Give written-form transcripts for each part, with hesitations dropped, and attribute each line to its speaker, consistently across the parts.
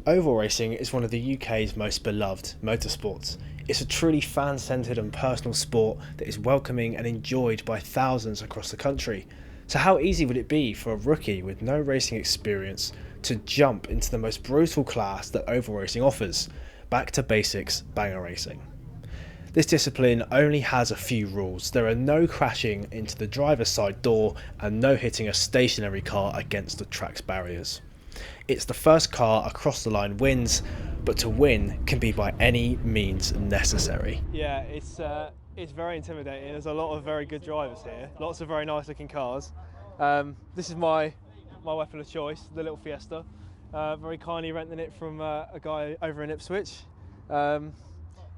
Speaker 1: Oval racing is one of the UK's most beloved motorsports. It's a truly fan-centred and personal sport that is welcoming and enjoyed by thousands across the country. So how easy would it be for a rookie with no racing experience to jump into the most brutal class that oval racing offers? Back to basics, banger racing. This discipline only has a few rules. There are no crashing into the driver's side door and no hitting a stationary car against the track's barriers. It's the first car across the line wins, but to win can be by any means necessary.
Speaker 2: Yeah, it's very intimidating. There's a lot of very good drivers here, lots of very nice looking cars. This is my weapon of choice, the little Fiesta. Very kindly renting it from a guy over in Ipswich.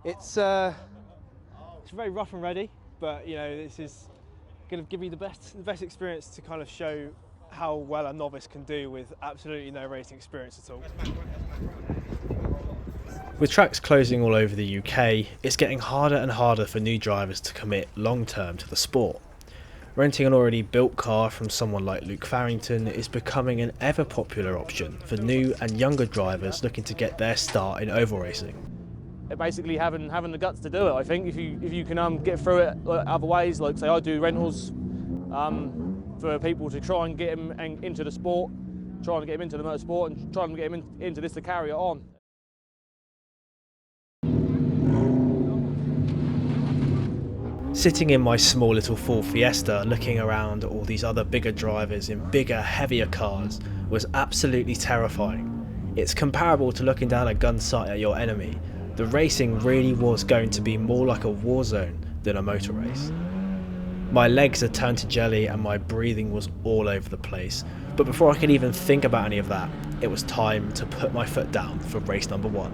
Speaker 2: It's very rough and ready, but you know, this is going to give you the best experience to kind of show how well a novice can do with absolutely no racing experience at all.
Speaker 1: With tracks closing all over the UK, it's getting harder and harder for new drivers to commit long term to the sport. Renting an already built car from someone like Luke Farrington is becoming an ever popular option for new and younger drivers looking to get their start in oval racing.
Speaker 3: Basically having the guts to do it. I think if you can get through it other ways, like say I do rentals for people to try and get them into the sport, trying to get them into the motorsport and trying to get them into this to carry it on.
Speaker 1: Sitting in my small little Ford Fiesta looking around at all these other bigger drivers in bigger, heavier cars was absolutely terrifying. It's comparable to looking down a gun sight at your enemy. The racing really was going to be more like a war zone than a motor race. My legs had turned to jelly and my breathing was all over the place, but before I could even think about any of that, it was time to put my foot down for race number 1.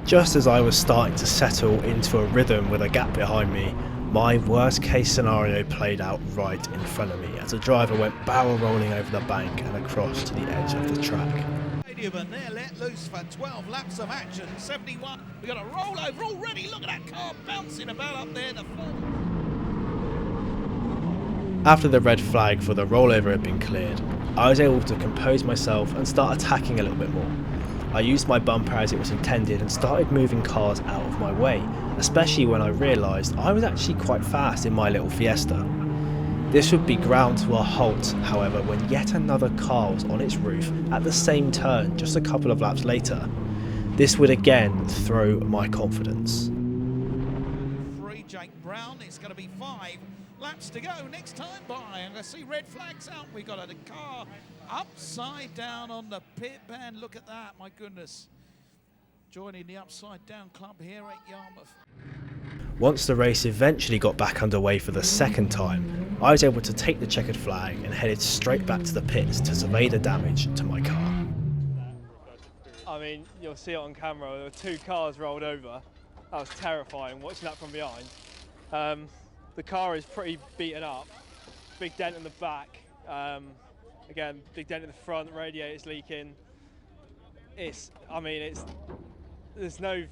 Speaker 1: Just as I was starting to settle into a rhythm with a gap behind me, my worst case scenario played out right in front of me as a driver went barrel rolling over the bank and across to the edge of the track.
Speaker 4: And they're let loose for 12 laps of action. 71. We got a rollover already. Look at that car bouncing about up there.
Speaker 1: After the red flag for the rollover had been cleared, I was able to compose myself and start attacking a little bit more. I used my bumper as it was intended and started moving cars out of my way, especially when I realised I was actually quite fast in my little Fiesta. This would be ground to a halt, however, when yet another car was on its roof at the same turn just a couple of laps later. This would again throw my confidence.
Speaker 4: Free Jake Brown, it's going to be 5 laps to go next time by. I'm going to see red flags out. We got a car upside down on the pit band. Look at that, my goodness. Joining the upside down club here at Yarmouth.
Speaker 1: Once the race eventually got back underway for the second time, I was able to take the checkered flag and headed straight back to the pits to survey the damage to my car.
Speaker 2: I mean, you'll see it on camera, there were 2 cars rolled over. That was terrifying, watching that from behind. The car is pretty beaten up, big dent in the back, again, big dent in the front, radiator's leaking. I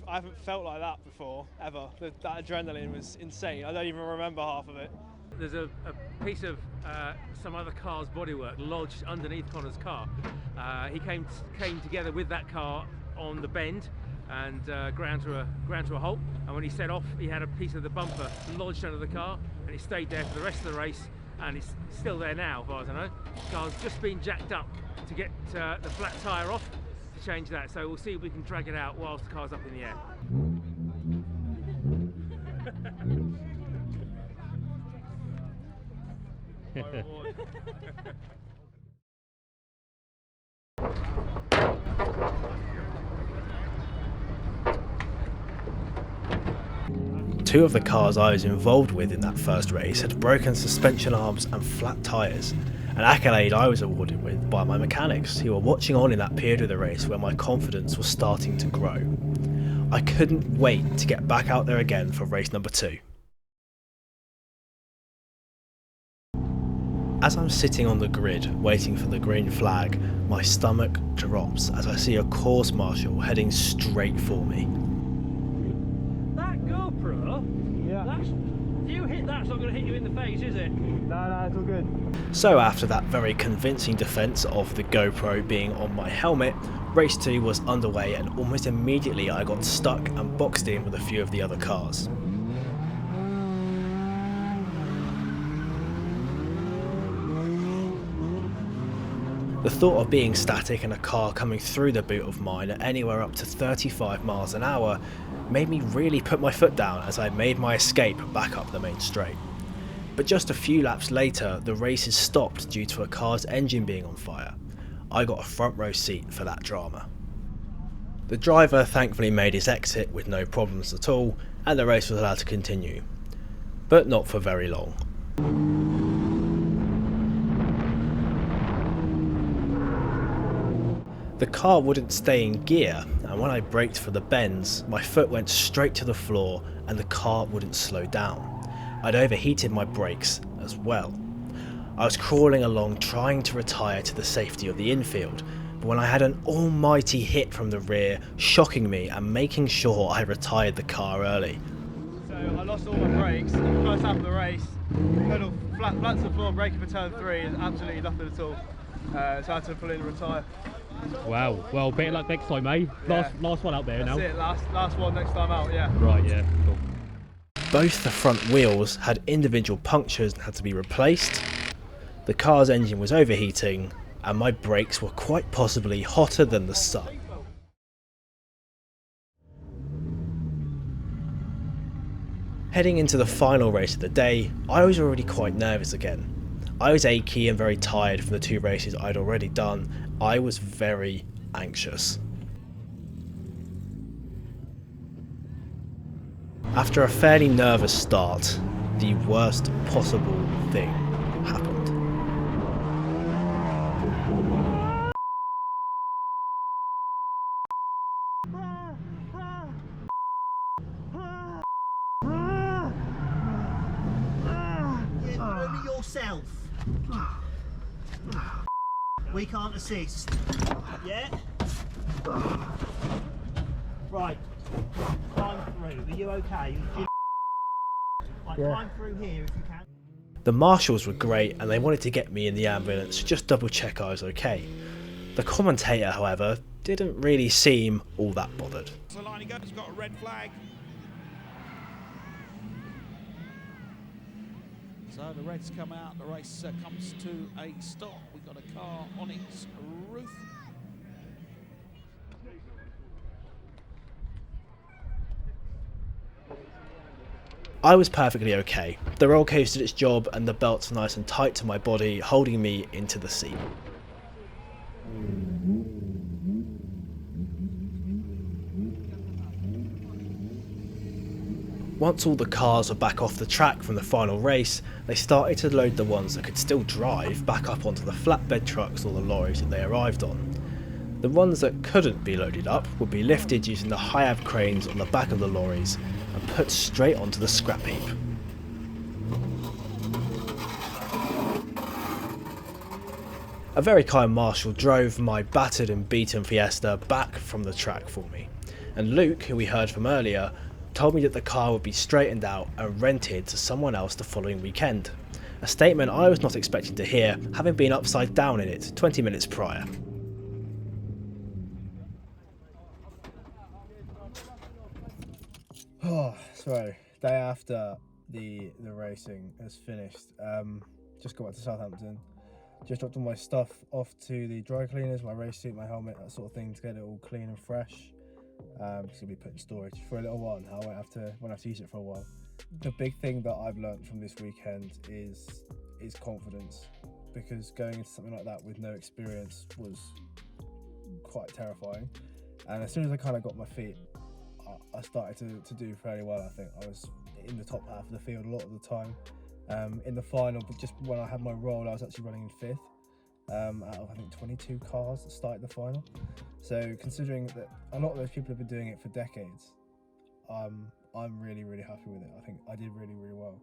Speaker 2: haven't felt like that before, ever. That adrenaline was insane. I don't even remember half of it.
Speaker 5: There's a piece of some other car's bodywork lodged underneath Connor's car. He came together with that car on the bend and ground to a halt. And when he set off, he had a piece of the bumper lodged under the car, and it stayed there for the rest of the race. And it's still there now, as far as I know. The car's just been jacked up to get the flat tyre off to change that. So we'll see if we can drag it out whilst the car's up in the air.
Speaker 1: Two of the cars I was involved with in that first race had broken suspension arms and flat tyres, an accolade I was awarded with by my mechanics who were watching on in that period of the race where my confidence was starting to grow. I couldn't wait to get back out there again for race number 2. As I'm sitting on the grid waiting for the green flag, my stomach drops as I see a course marshal heading straight for me.
Speaker 5: That GoPro?
Speaker 2: Yeah.
Speaker 5: If you hit that, it's not going to hit you in the face, is it?
Speaker 2: No, it's all good.
Speaker 1: So after that very convincing defence of the GoPro being on my helmet, race 2 was underway, and almost immediately I got stuck and boxed in with a few of the other cars. The thought of being static in a car coming through the boot of mine at anywhere up to 35 miles an hour made me really put my foot down as I made my escape back up the main straight. But just a few laps later, the races stopped due to a car's engine being on fire. I got a front row seat for that drama. The driver thankfully made his exit with no problems at all, and the race was allowed to continue. But not for very long. The car wouldn't stay in gear, and when I braked for the bends, my foot went straight to the floor and the car wouldn't slow down. I'd overheated my brakes as well. I was crawling along trying to retire to the safety of the infield, but when I had an almighty hit from the rear, shocking me and making sure I retired the car early.
Speaker 2: So I lost all my brakes in the first half of the race. Pedal flat to the floor, braking for turn 3 is absolutely nothing at all. So I had to pull in and retire.
Speaker 5: Wow. Well, better luck next time, eh? Last one out there now.
Speaker 2: That's it, last one next time out, yeah.
Speaker 5: Right, yeah, cool.
Speaker 1: Both the front wheels had individual punctures and had to be replaced. The car's engine was overheating, and my brakes were quite possibly hotter than the sun. Heading into the final race of the day, I was already quite nervous again. I was achy and very tired from the 2 races I'd already done. I was very anxious. After a fairly nervous start, the worst possible thing happened.
Speaker 6: Yourself. We can't assist. Yeah? Right. Climb through. Are you okay? Climb through here if you can.
Speaker 1: The marshals were great and they wanted to get me in the ambulance to just double check I was okay. The commentator, however, didn't really seem all that bothered.
Speaker 4: So line he goes, got a red flag. So the reds come out, the race comes to a stop. We've got a car on its roof.
Speaker 1: I was perfectly okay. The roll case did its job and the belt's nice and tight to my body, holding me into the seat. Once all the cars were back off the track from the final race, they started to load the ones that could still drive back up onto the flatbed trucks or the lorries that they arrived on. The ones that couldn't be loaded up would be lifted using the high-ab cranes on the back of the lorries and put straight onto the scrap heap. A very kind marshal drove my battered and beaten Fiesta back from the track for me, and Luke, who we heard from earlier, told me that the car would be straightened out and rented to someone else the following weekend. A statement I was not expecting to hear, having been upside down in it 20 minutes prior.
Speaker 2: Oh, so day after the racing has finished, just got back to Southampton. Just dropped all my stuff off to the dry cleaners, my race suit, my helmet, that sort of thing, to get it all clean and fresh. It's gonna be put in storage for a little while now. I won't have to use it for a while. The big thing that I've learned from this weekend is confidence, because going into something like that with no experience was quite terrifying. And as soon as I kind of got my feet, I started to do fairly well. I think I was in the top half of the field a lot of the time. In the final, but just when I had my roll, I was actually running in 5th. Out of I think 22 cars that started the final. So considering that a lot of those people have been doing it for decades, I'm really happy with it. I think I did really well.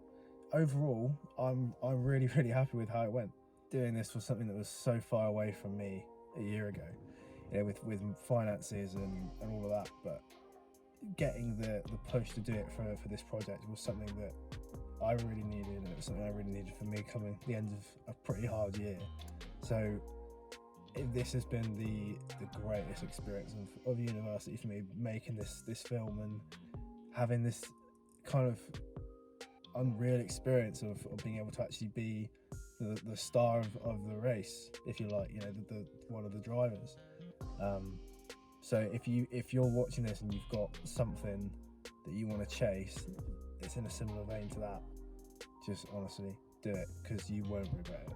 Speaker 2: Overall, I'm really happy with how it went. Doing this was something that was so far away from me a year ago, with finances and all of that. But getting the push to do it for this project was something that
Speaker 1: I really needed, and it was something I really needed for me coming the end of a pretty hard year. So this has been the greatest experience of university for me, making this film and having this kind of unreal experience of being able to actually be the star of the race, if you like, the one of the drivers. So if you're watching this and you've got something that you want to chase, it's in a similar vein to that. Just honestly do it, because you won't regret it.